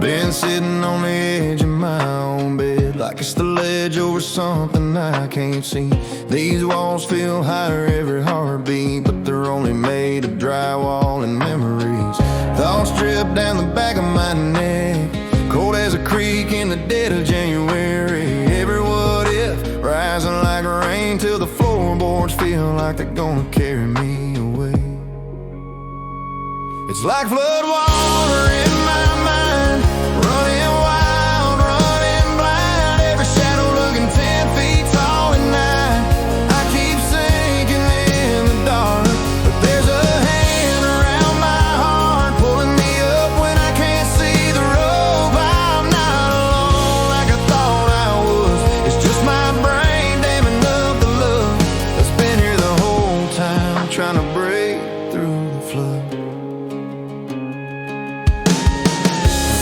Been sitting on the edge of my own bed, like it's the ledge over something I can't see. These walls feel higher every heartbeat, but they're only made of drywall and memories. Thoughts drip down the back of my neck, cold as a creek in the dead of January. Every what if rising like rain till the floorboards feel like they're gonna carry me away. It's like floodwater in my mind, running wild, running blind. Every shadow looking 10 feet tall at night. I keep sinking in the dark, but there's a hand around my heart, pulling me up when I can't see the road. I'm not alone like I thought I was. It's just my brain damming up the love that's been here the whole time, trying to break through the flood.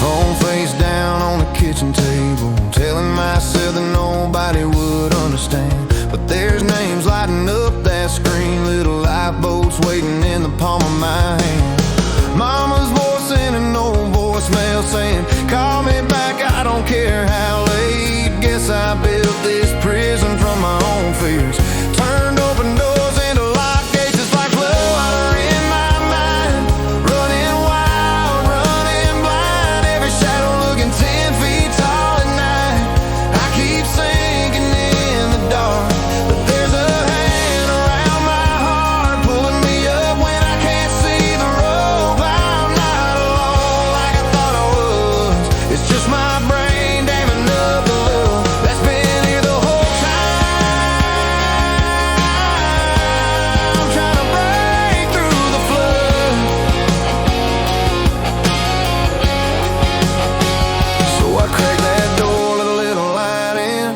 Phone face down on the kitchen table, telling myself that nobody would understand. But there's names lighting up that screen, little lifeboats waiting in the palm of my hand. Mama's voice in an old voicemail saying, call me back, I don't care how late. Guess I built this prison from my own fears, turned open doors into locked gates. It's like floodwater in my mind, running wild, running blind. Every shadow looking 10 feet tall at night. I keep sinking in the dark, but there's a hand around my heart, pulling me up when I can't see the road. I'm not alone like I thought I was. It's just my brain damming up the love that's been here the whole time, trying to break through the flood. So I crack that door, let a little light in,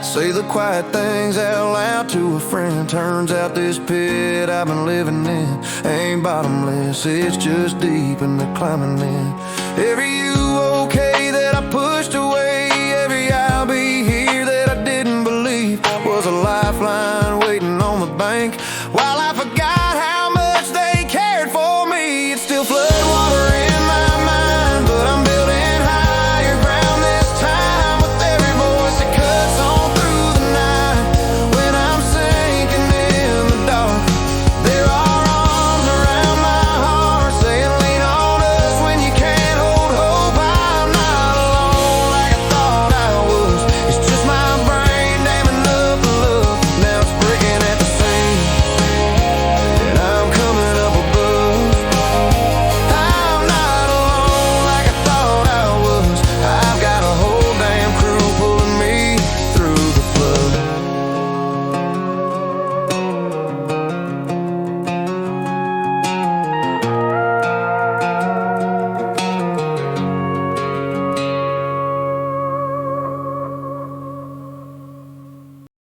say the quiet things out loud to a friend. Turns out this pit I've been living in ain't bottomless, it's just deep and they're climbing in. Every